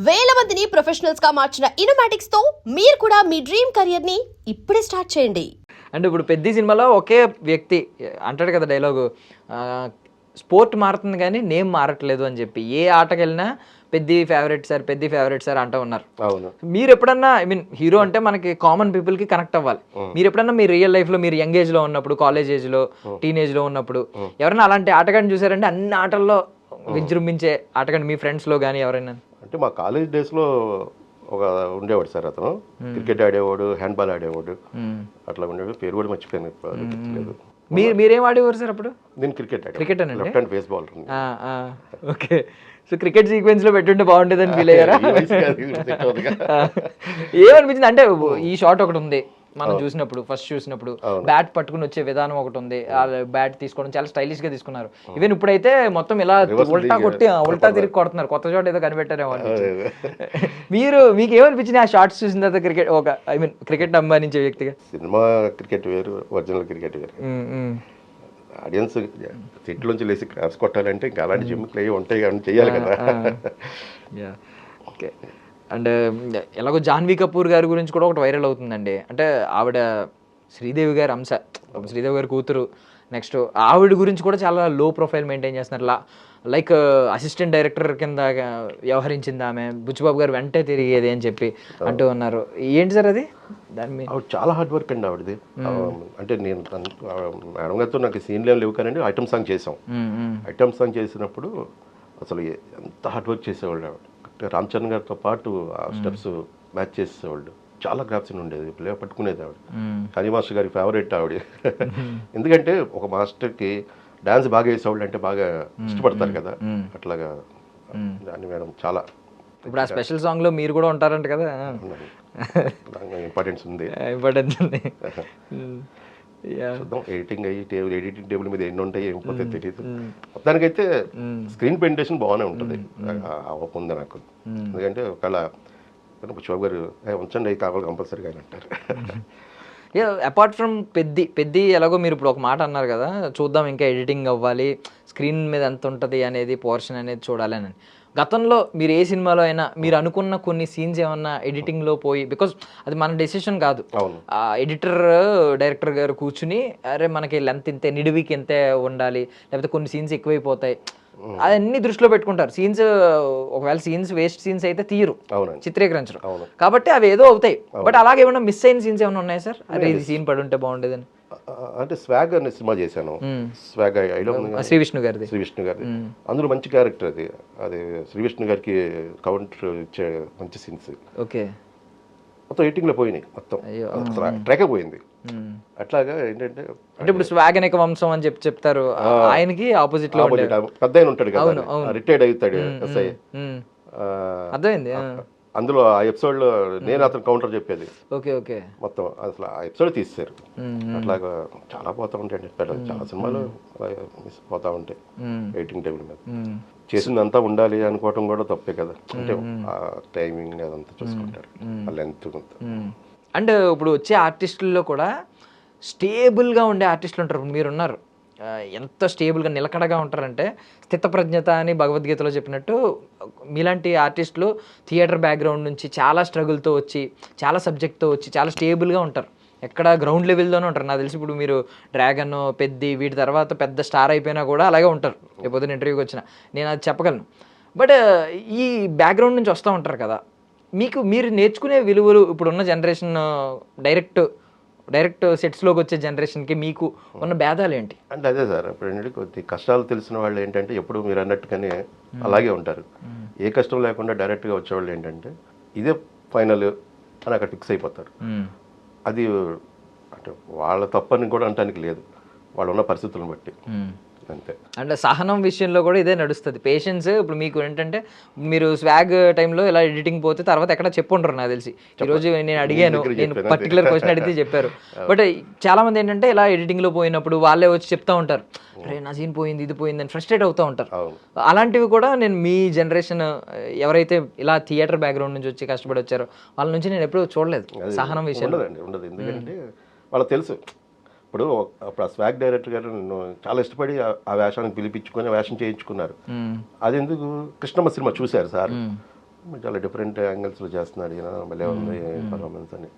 వేల మందిని ప్రొఫెషనల్స్ గా మార్చిన ఇనోమాటిక్స్ తో మీరు కూడా మీ డ్రీమ్ కెరియర్ ని ఇప్పుడే స్టార్ట్ చేయండి. అంటే ఇప్పుడు పెద్ద సినిమాలో ఒకే వ్యక్తి అంటాడు కదా డైలాగు, స్పోర్ట్ మారుతుంది కానీ నేమ్ మారట్లేదు అని చెప్పి. ఏ ఆటకి వెళ్ళినా పెద్ద ఫేవరెట్ సార్ అంటూ ఉన్నారు. అవును. మీరు ఎప్పుడన్నా హీరో అంటే మనకి కామన్ పీపుల్ కి కనెక్ట్ అవ్వాలి. మీరు ఎప్పుడన్నా మీ రియల్ లైఫ్ లో మీరు యంగ్ ఏజ్ లో ఉన్నప్పుడు, కాలేజ్ ఏజ్ లో, టీనేజ్ లో ఉన్నప్పుడు ఎవరైనా అలాంటి ఆటగాడిని చూసారంటే అన్ని ఆటల్లో విజృంభించే ఆటగాడి మీ ఫ్రెండ్స్ లో కానీ ఎవరైనా? అంటే మా కాలేజ్ డేస్లో ఒక ఉండేవాడు సార్, అతను క్రికెట్ ఆడేవాడు, హ్యాండ్బాల్ ఆడేవాడు, అట్లా ఉండేవాడు. పేరు కూడా మర్చిపోయాను ఇప్పుడు. మీరేం ఆడేవారు సార్ అప్పుడు? నేను క్రికెట్ క్రికెట్ అండి, left hand base బాలర్. Okay. So cricket sequence లో పెట్టుంటే బాగుంటుందని ఫీల్ అయ్యారా? ఏమనిపించింది అంటే ఈ షాట్ ఒకటి ఉంది మనం చూసినప్పుడు, ఫస్ట్ చూసినప్పుడు బ్యాట్ పట్టుకుని వచ్చే విధానం ఒకటి ఉంది, బ్యాట్ తీసుకోవడం చాలా స్టైలిష్ గా తీసుకున్నారు. ఈవెన్ ఇప్పుడైతే మొత్తం ఇలా ఉల్టా తిరిగి కొడుతున్నారు, కొత్త షాట్ ఏదో కనిపెట్టారేమో. మీకు ఏమనిపించింది ఆ షార్ట్స్ చూసిన తర్వాత? క్రికెట్ అభిమానించే వ్యక్తిగా సినిమా క్రికెట్ వేరు, ఒరిజినల్ క్రికెట్ వేరు. ఆడియన్స్ సెట్లోంచి లేసి క్రాప్స్ కొట్టాలంటే ఇంకా అలాంటి జిమ్ ప్లే ఉంటాయి కానీ చెయ్యాలి కదా. ఓకే. అండ్ ఎలాగో జాన్వీ కపూర్ గారి గురించి కూడా ఒకటి వైరల్ అవుతుందండి. అంటే ఆవిడ శ్రీదేవి గారి అంశ, శ్రీదేవి గారి కూతురు. నెక్స్ట్ ఆవిడ గురించి కూడా చాలా లో ప్రొఫైల్ మెయింటైన్ చేస్తున్నారు. లైక్ అసిస్టెంట్ డైరెక్టర్ కింద వ్యవహరించింది ఆమె, బుచ్చిబాబు గారు వెంటే తిరిగేది అని చెప్పి అంటూ ఉన్నారు. ఏంటి సార్ అది? దాని ఆవిడ చాలా హార్డ్ వర్క్ అండి ఆవిడది. అంటే నేను మేడం గారితో నాకు సీన్లు ఏం లేవు కానీ ఐటమ్ సాంగ్ చేసాం. ఐటమ్ సాంగ్ చేసినప్పుడు అసలు ఎంత హార్డ్ వర్క్ చేసేవాళ్ళు ఆవిడ. రామ్ చరణ్ గారితో పాటు ఆ స్టెప్స్ మ్యాచ్ చేసేవాళ్ళు. చాలా గ్రాఫ్స్ ఉండేది, ప్లే పట్టుకునేది ఆవిడ. హనీ మాస్టర్ గారి ఫేవరెట్ ఆవిడ. ఎందుకంటే ఒక మాస్టర్కి డాన్స్ బాగా వేసేవాళ్ళు అంటే బాగా ఇష్టపడతారు కదా, అట్లాగా దాన్ని మేడం చాలా. ఇప్పుడు ఆ స్పెషల్ సాంగ్ లో మీరు కూడా ఉంటారంట కదా? ఇంపార్టెన్స్ ఉంది. చూద్దాం, ఎడిటింగ్ టేబుల్ మీద ఎన్ని ఉంటాయి ఏం పోతే తెలియదు. మొత్తానికైతే స్క్రీన్ ప్రెజెంటేషన్ బాగానే ఉంటుంది ఉంది నాకు. ఎందుకంటే ఒకవేళ బుచ్చిబాబు గారు ఉంచండి అవి కావాలి కంపల్సరీగా అని అంటారు. అపార్ట్ ఫ్రమ్ పెద్ద ఎలాగో మీరు ఇప్పుడు ఒక మాట అన్నారు కదా, చూద్దాం ఇంకా ఎడిటింగ్ అవ్వాలి, స్క్రీన్ మీద ఎంత ఉంటుంది అనేది, పోర్షన్ అనేది చూడాలి అని. గతంలో మీరు ఏ సినిమాలో అయినా మీరు అనుకున్న కొన్ని సీన్స్ ఏమన్నా ఎడిటింగ్లో పోయి, బికాజ్ అది మన డెసిషన్ కాదు, ఎడిటర్ డైరెక్టర్ గారు కూర్చుని అరే మనకి లెంత్ ఇంతే, నిడివికి ఇంతే ఉండాలి, లేకపోతే కొన్ని సీన్స్ ఎక్కువైపోతాయి, అవన్నీ దృష్టిలో పెట్టుకుంటారు. సీన్స్ ఒకవేళ సీన్స్ వేస్ట్ సీన్స్ అయితే తీయరు, చిత్రీకరించరు, కాబట్టి అవి ఏదో అవుతాయి. బట్ అలాగే ఏమన్నా మిస్ అయిన సీన్స్ ఏమైనా ఉన్నాయా సార్? అరే ఇది సీన్ పడి ఉంటే బాగుండేదని. అంటే స్వాగ్ అనే సినిమా చేశాను, స్వాగ్ శ్రీ విష్ణు గారిది. అందులో మంచి క్యారెక్టర్ అది. అది శ్రీ విష్ణు గారికి కౌంటర్ ఇచ్చే మంచి సీన్స్. ఓకే. మొత్తం ఎడిటింగ్ లో పోయినాయి, మొత్తం ట్రాక్ పోయింది. అట్లాగా ఏంటంటే అంటే ఇప్పుడు స్వాగనిక వంశం అని చెప్తారు, ఆయనకి ఆపోజిట్ లో పెద్ద ఆయన ఉంటాడు కదా, రిటైర్డ్ అవుతాడు ఎస్ఐ. అర్థమైంది. అందులో ఆ ఎపిసోడ్ లో నేను అతను కౌంటర్ చెప్పేది. Okay okay. మొత్తం అసలు ఆ ఎపిసోడ్ తీసేశారు. అట్లాగా చాలా పోతా ఉంటాయి, చాలా సినిమాలు మిస్ పోతా ఉంటాయి ఎడిటింగ్ టేబుల్ మీద. చేసిందంతా ఉండాలి అనుకోవటం కూడా తప్పే కదా, అంటే ఆ టైమింగ్ అదంతా చూసుకుంటారు, ఆ లెంత్. అండ్ ఇప్పుడు వచ్చే ఆర్టిస్టుల్లో కూడా స్టేబుల్గా ఉండే ఆర్టిస్టులు ఉంటారు. మీరున్నారు, ఎంత స్టేబుల్గా నిలకడగా ఉంటారంటే స్థితప్రజ్ఞత అని భగవద్గీతలో చెప్పినట్టు, మీలాంటి ఆర్టిస్టులు థియేటర్ బ్యాక్గ్రౌండ్ నుంచి చాలా స్ట్రగుల్తో వచ్చి, చాలా సబ్జెక్ట్తో వచ్చి చాలా స్టేబుల్గా ఉంటారు, ఎక్కడ గ్రౌండ్ లెవెల్లోనే ఉంటారు. నాకు తెలిసి ఇప్పుడు మీరు డ్రాగన్, వీటి తర్వాత పెద్ద స్టార్ అయిపోయినా కూడా అలాగే ఉంటారు. రేపొద్దున ఇంటర్వ్యూకి వచ్చిన నేను అది చెప్పగలను. బట్ ఈ బ్యాక్గ్రౌండ్ నుంచి వస్తూ ఉంటారు కదా, మీరు నేర్చుకునే విలువలు ఇప్పుడున్న జనరేషన్, డైరెక్ట్ సెట్స్లోకి వచ్చే జనరేషన్కి మీకు ఉన్న భేదాలు ఏంటి? అంటే అదే సార్, ఇప్పుడు ఏంటంటే కొద్ది కష్టాలు తెలిసిన వాళ్ళు ఏంటంటే ఎప్పుడు మీరు అన్నట్టుగానే అలాగే ఉంటారు. ఏ కష్టం లేకుండా డైరెక్ట్గా వచ్చేవాళ్ళు ఏంటంటే ఇదే ఫైనల్ అని అక్కడ ఫిక్స్ అయిపోతారు. అది అంటే వాళ్ళ తప్పని కూడా అనడానికి లేదు, వాళ్ళు ఉన్న పరిస్థితులను బట్టి అంతే. అంటే సహనం విషయంలో కూడా ఇదే నడుస్తుంది, పేషెన్స్. ఇప్పుడు మీకు ఏంటంటే మీరు స్వాగ్ టైంలో ఇలా ఎడిటింగ్ పోతే తర్వాత ఎక్కడ చెప్పుంటారు నాకు తెలిసి. ఈరోజు నేను అడిగాను, నేను పర్టికులర్ క్వశ్చన్ అడిగితే చెప్పారు. బట్ చాలా మంది ఏంటంటే ఇలా ఎడిటింగ్లో పోయినప్పుడు వాళ్ళే వచ్చి చెప్తా ఉంటారు, అరే నా సీన్ పోయింది, ఇది పోయింది అని ఫ్రస్ట్రేట్ అవుతూ ఉంటారు. అలాంటివి కూడా నేను మీ జనరేషన్ ఎవరైతే ఇలా థియేటర్ బ్యాక్గ్రౌండ్ నుంచి వచ్చి కష్టపడి వచ్చారో వాళ్ళ నుంచి నేను ఎప్పుడూ చూడలేదు సహనం విషయంలో. ఉండదు, ఎందుకంటే వాళ్ళకి తెలుసు. ఇప్పుడు ఆ స్వాగ్ డైరెక్టర్ గారు నన్ను చాలా ఇష్టపడి ఆ వేషానికి పిలిపించుకొని వేషం చేయించుకున్నారు. అది ఎందుకు, కృష్ణమ్మ సినిమా చూశారు సార్, చాలా డిఫరెంట్ యాంగిల్స్లో చేస్తున్నాడు ఈయన, భలే ఉంది పర్ఫార్మెన్స్ అని.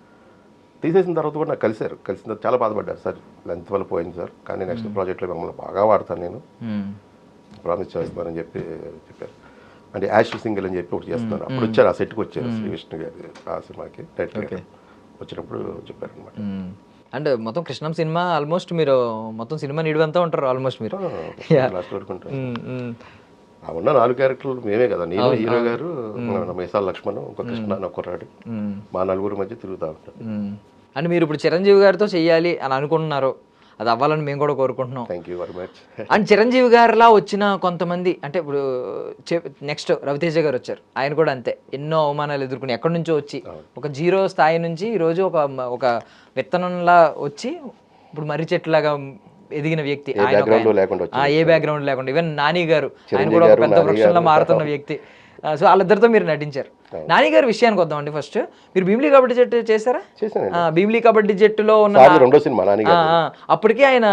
తీసేసిన తర్వాత కూడా నాకు కలిసిన తర్వాత చాలా బాధపడ్డారు సార్, లెంత్ వల్ల పోయింది సార్, కానీ నెక్స్ట్ ప్రాజెక్ట్లో మిమ్మల్ని బాగా వాడతాను నేను, ప్రామిస్ చేస్తానని చెప్పారు. అంటే యాష్ సింగిల్ అని చెప్పి ఒకటి చేస్తున్నారు. అప్పుడు వచ్చారు, ఆ సెట్కి వచ్చారు శ్రీ విష్ణు గారు ఆ సినిమాకి డైరెక్టర్ వచ్చినప్పుడు చెప్పారు అనమాట. అంటే మొత్తం కృష్ణం సినిమా ఆల్మోస్ట్ మీరు మొత్తం సినిమా నిడివంతా ఉంటారు ఆల్మోస్ట్ మీరు. లాస్ట్ వరకు ఉంటారు. ఆ ఉన్న 4 క్యారెక్టర్లు మేమే కదా, నేను హీరో గారు, మేసాల లక్ష్మణ్, ఇంకో కృష్ణ అని కుర్రాడు, మా నలుగురు మధ్య తిరుగుతూ ఉంటారు. అంటే మీరు ఇప్పుడు చిరంజీవి గారితో చెయ్యాలి అని అనుకుంటున్నారు, అది అవ్వాలని మేము కూడా కోరుకుంటున్నాం. Thank you very much. And Chiranjeevi గారిలా వచ్చిన కొంతమంది, అంటే ఇప్పుడు నెక్స్ట్ రవితేజ గారు వచ్చారు, ఆయన కూడా అంతే ఎన్నో అవమానాలు ఎదుర్కొని ఎక్కడి నుంచో వచ్చి ఒక జీరో స్థాయి నుంచి ఈరోజు ఒక విత్తనంలా వచ్చి ఇప్పుడు మర్రి చెట్టులాగా ఎదిగిన వ్యక్తి ఆయన. ఏ బ్యాక్గ్రౌండ్ లేకుండా ఈవెన్ నాని గారు, ఆయన కూడా ఒక పెద్ద వృక్షంలో మారుతున్న వ్యక్తి. సో వాళ్ళిద్దరితో మీరు నటించారు. నాని గారి విషయానికి వద్దామండి. ఫస్ట్ మీరు భీమిలీ కబడ్డీ జట్టు చేశారా? భీమిలీ కబడ్డీ జట్టులో ఉన్న రెండో సినిమా నాని గారు. అప్పటికే ఆయన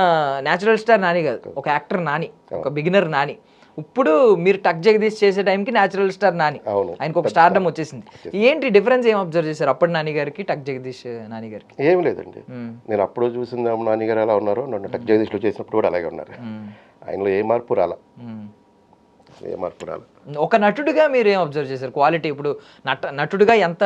న్యాచురల్ స్టార్ నాని గారు, ఒక యాక్టర్ నాని, ఒక బిగినర్ నాని. ఇప్పుడు మీరు టక్ జగదీష్ చేసే టైంకి న్యాచురల్ స్టార్ నాని, ఆయనకు ఒక స్టార్డమ్ వచ్చేసింది. ఏంటి డిఫరెన్స్ ఏం అబ్జర్వ్ చేశారు అప్పుడు నాని గారికి టక్ జగదీష్ నాని గారికి? ఏం లేదండి, నేను అప్పుడు చూసిన నాని గారు ఎలా ఉన్నారో నన్ను టక్ జగదీష్లో చేసినప్పుడు కూడా అలాగే ఉన్నారు. ఆయనలో ఏ మార్పు రాలా. ఒక నటుడిగా మీరు ఏం అబ్జర్వ్ చేశారు క్వాలిటీ? ఇప్పుడు నటుడిగా ఎంత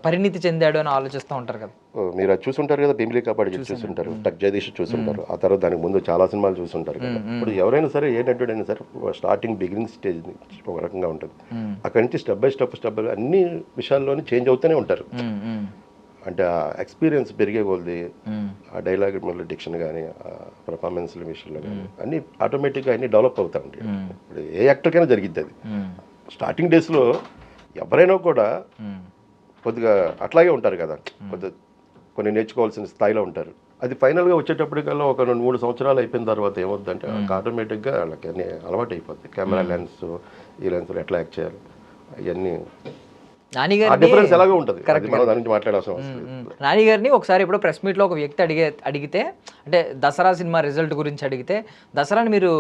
పరిణితి చెందాడు అని ఆలోచిస్తూ ఉంటారు కదా మీరు. అది చూసుంటారు కదా, భీమిలీ కబడ్డీ చూసుంటారు, టక్ జగదీష్ చూసుంటారు, ఆ తర్వాత దానికి ముందు చాలా సినిమాలు చూసుంటారు కదా. ఇప్పుడు ఎవరైనా సరే, ఏ నటుడైనా సరే, స్టార్టింగ్ బిగినింగ్ స్టేజ్ నుంచి ఒక రకంగా ఉంటుంది. అక్కడి నుంచి స్టెప్ బై స్టెప్ అన్ని విషయాల్లోనే చేంజ్ అవుతూనే ఉంటారు. అంటే ఆ ఎక్స్పీరియన్స్ పెరిగే కొలది, ఆ డైలాగ్ మళ్ళీ డిక్షన్ కానీ, ఆ పర్ఫార్మెన్స్ల విషయంలో కానీ అన్నీ ఆటోమేటిక్గా అన్నీ డెవలప్ అవుతూ ఉంటాయి. ఇప్పుడు ఏ యాక్టర్కైనా జరిగిద్ది అది. స్టార్టింగ్ డేస్లో ఎవరైనా కూడా కొద్దిగా అట్లాగే ఉంటారు కదా, కొన్ని నేర్చుకోవాల్సిన స్థాయిలో ఉంటారు. అది ఫైనల్గా వచ్చేటప్పటికల్లా ఒక 2-3 సంవత్సరాలు అయిపోయిన తర్వాత ఏమవుతుందంటే ఆటోమేటిక్గా వాళ్ళకి అన్నీ అలవాటు అయిపోతాయి. కెమెరా లెన్స్, ఈ లెన్స్లో ఎట్లా యాక్ట్ చేయాలి, అవన్నీ నాని గారిని ఒకసారి ఎప్పుడో ప్రెస్ మీట్లో ఒక వ్యక్తి అడిగితే, అంటే దసరా సినిమా రిజల్ట్ గురించి అడిగితే, దసరాని మీరు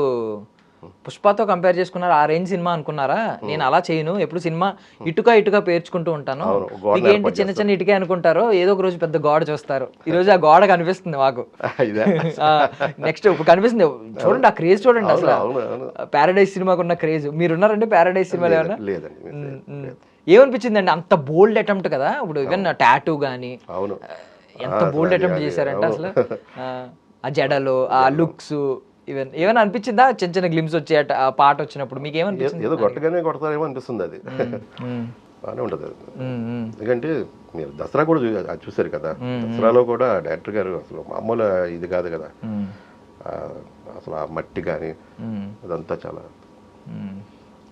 పుష్పతో కంపేర్ చేసుకున్నారు, ఆ రేంజ్ సినిమా అనుకున్నారా? నేను అలా చేయను, ఎప్పుడు సినిమా ఇటుక పేర్చుకుంటూ ఉంటాను, మీకు ఏంటి చిన్న ఇటుకే అనుకుంటారో, ఏదో ఒక రోజు పెద్ద గోడ చూస్తారు. ఈ రోజు ఆ గోడ కనిపిస్తుంది మాకు. నెక్స్ట్ ఇప్పుడు కనిపిస్తుంది, చూడండి ఆ క్రేజ్ చూడండి. అసలు ప్యారడైజ్ సినిమాకు ఉన్న క్రేజ్ మీరున్నారంటే ప్యారడైజ్ సినిమాలో ఏమన్నా ఏమనిపించింది అండి? అంత బోల్డ్ అటెంప్ట్ కదా, ఇప్పుడు ఈవెన్ టాటూ కానీ ఎంత బోల్డ్ అటెంప్ట్ చేశారంటే అసలు ఆ జడలు, ఆ లుక్స్, ఈవెన్ ఏమైనా అనిపించిందా? చిన్న గ్లిమ్స్ వచ్చే ఆ పాట వచ్చినప్పుడు మీకు ఏమనిపించింది? ఏదో కొట్టగానే కొడతారేమో అనిపిస్తుంది. అది బాగానే ఉంటుంది అది. ఎందుకంటే మీరు దసరా కూడా చూసారు కదా, దసరాలో కూడా డైరెక్టర్ గారు అసలు మామూలు ఇది కాదు కదా, అసలు ఆ మట్టి కానీ అదంతా చాలా,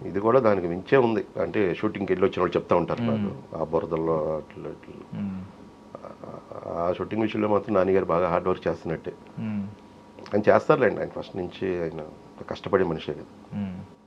ఇది కూడా దానికి మించే ఉంది. అంటే షూటింగ్కి వెళ్ళి వచ్చిన వాళ్ళు చెప్తా ఉంటారు నాకు, ఆ బురదల్లో అట్లా ఆ షూటింగ్ విషయంలో మాత్రం నాన్నగారు బాగా హార్డ్ వర్క్ చేస్తున్నట్టే. ఆయన చేస్తారులేండి, ఆయన ఫస్ట్ నుంచి ఆయన కష్టపడే మనిషే కదా.